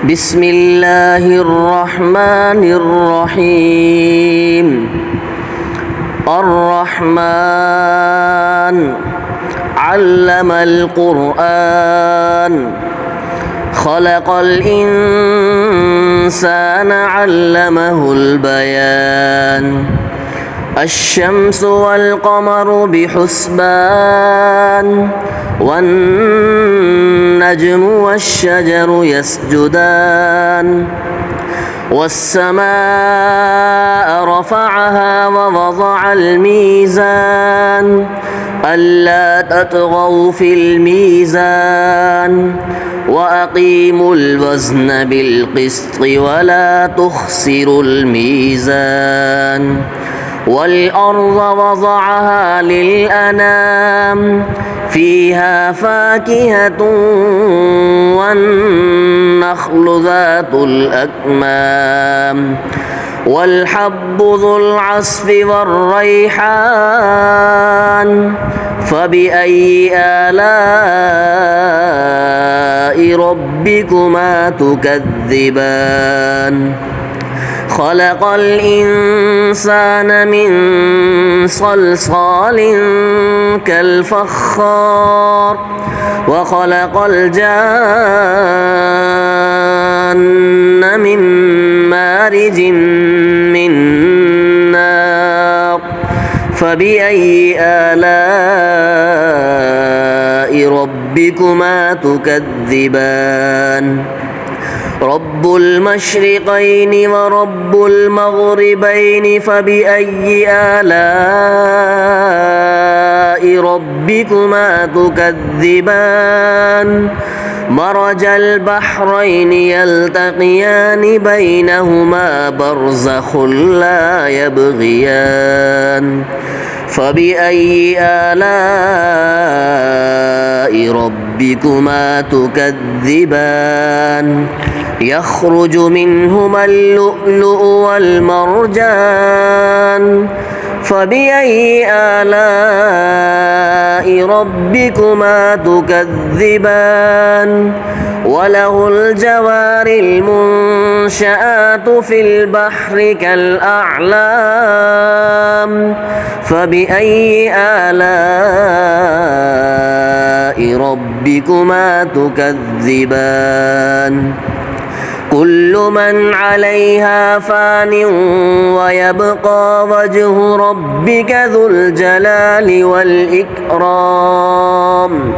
بسم الله الرحمن الرحيم الرحمن علم القرآن خلق الإنسان علمه البيان الشمس والقمر بحسبان والنجم والشجر يسجدان والسماء رفعها ووضع الميزان ألا تطغوا في الميزان وأقيموا الوزن بالقسط ولا تخسروا الميزان والأرض وضعها للأنام فيها فاكهة والنخل ذات الأكمام والحب ذو العصف والريحان فبأي آلاء ربكما تكذبان خلق الإنسان من صلصال كالفخار وخلق الجان من مارج من نار فبأي آلاء ربكما تكذبان رب المشرقين ورب المغربين فبأي آلاء ربكما تكذبان مرج البحرين يلتقيان بينهما برزخ لا يبغيان فبأي آلاء ربكما تكذبان يخرج منهما اللؤلؤ والمرجان فبأي آلاء ربكما تكذبان وله الجوار المنشآت في البحر كالأعلام فبأي آلاء ربكما تكذبان كل من عليها فان ويبقى وجه ربك ذو الجلال والإكرام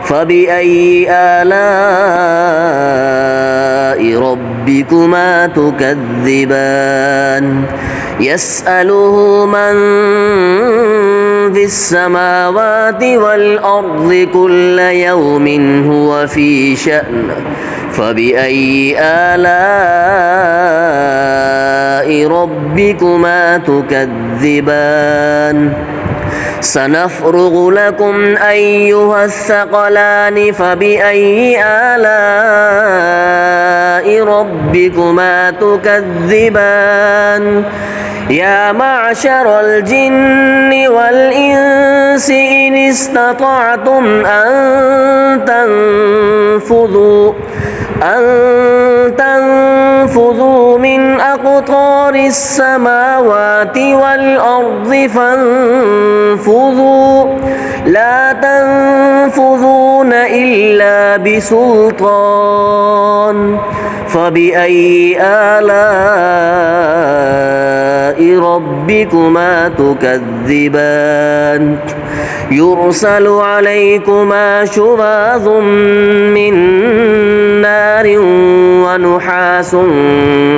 فبأي آلاء ربكما تكذبان يسأله من في السماوات والأرض كل يوم هو في شأن فبأي آلاء ربكما تكذبان سنفرغ لكم أيها الثقلان فبأي آلاء ربكما تكذبان يا معشر الجن والإنس إن استطعتم أن تنفذوا من أقطار السماوات والأرض فانفذوا لا تنفذون إلا بسلطان فبأي آلاء ربكما تكذبان يرسل عليكما شواظ من نار ونحاس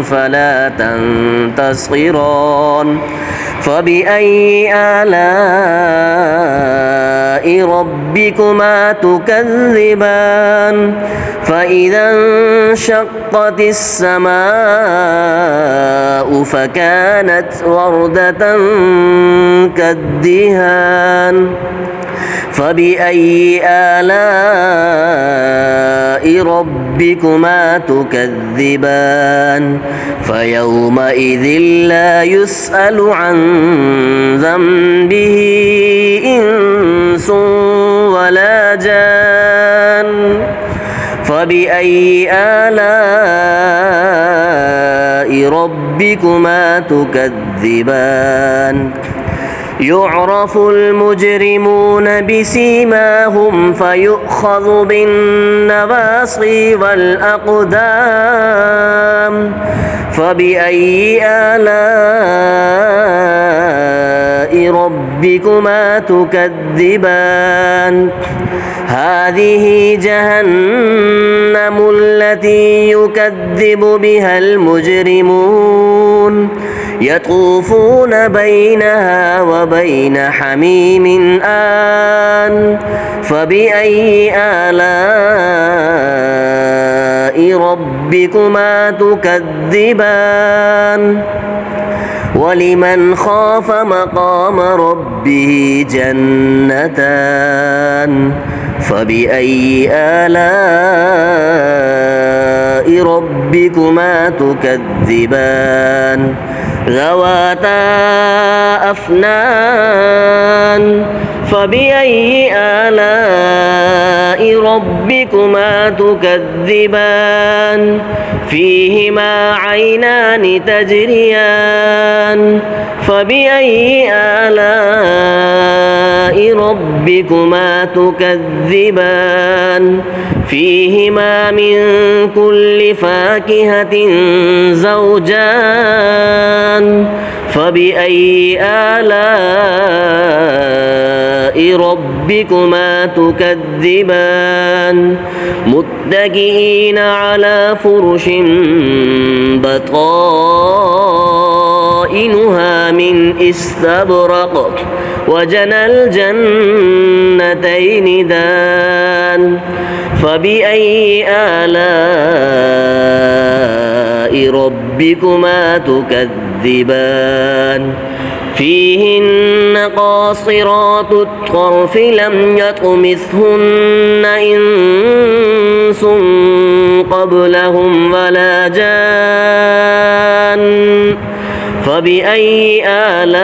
فلا تنتصران فبأي آلاء ربكما تكذبان فإذا انشقت السماء فكانت وردة كالدهان فبأي آلاء ربكما تكذبان فيومئذ لا يسأل عن ذنبه إنس ولا جان فبأي آلاء ربكما تكذبان يعرف المجرمون بسيماهم فيؤخذ بالنواصي والأقدام فبأي آلاء ربكما تكذبان هذه جهنم التي يكذب بها المجرمون يطوفون بينها وبين حميم آن فبأي آلاء ربكما تكذبان ولمن خاف مقام ربه جنتان فبأي آلاء ربكما تكذبان ذواتا أفنان فبأي آلاء ربكما تكذبان فيهما عينان تجريان فبأي آلاء ربكما تكذبان فيهما من كل فاكهة زوجان فبأي آلاء ربكما تكذبان متكئين على فرش بطائنها من استبرق وجنى الجنتين دان فبأي آلاء ربكما تكذبان فيهن قاصرات الطرف لم يطمثهن إنس قبلهم ولا جان فبأي آلاء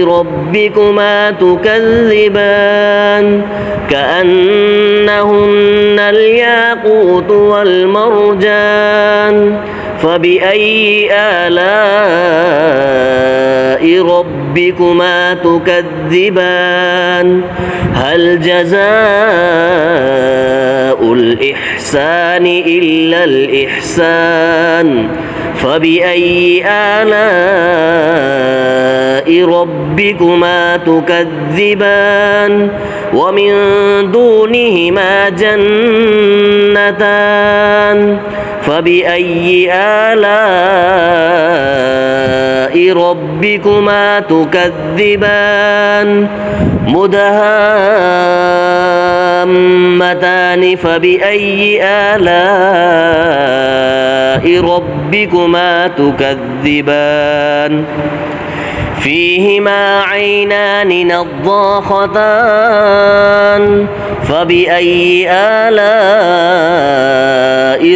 ربكما تكذبان كأنهن الياقوت والمرجان فبأي آلاء ربكما تكذبان هل جزاء الإحسان إلا الإحسان فبأي آلاء ربكما تكذبان ومن دونهما جنتان فبأي آلاء ربكما تكذبان مدهامتان فبأي آلاء ربكما تكذبان فيهما عينان نضاختان فبأي آلاء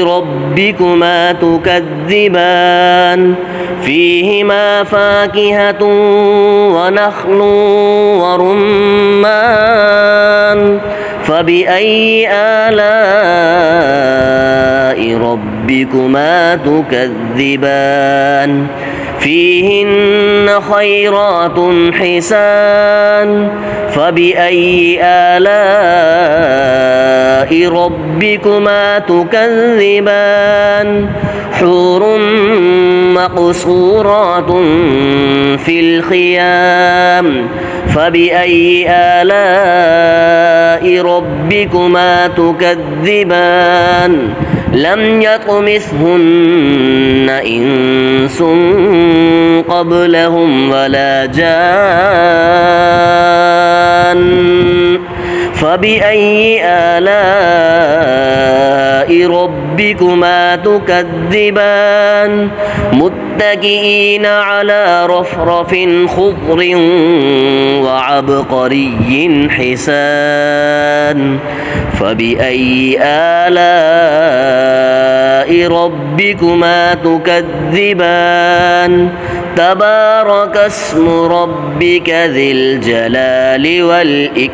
ربكما تكذبان فيهما فاكهة ونخل ورمان فبأي آلاء ربكما تكذبان فيهن خيرات حسان فبأي آلاء ربكما تكذبان حور مقصورات في الخيام فبأي آلاء ربكما تكذبان لم يطمثهن إنس قبلهم ولا جان فبأي آلاء ربكما تكذبان متكئين على رفرف خضر وعبقري حسان فبأي آلاء ربكما تكذبان تبارك اسم ربك ذي الجلال والإكرام.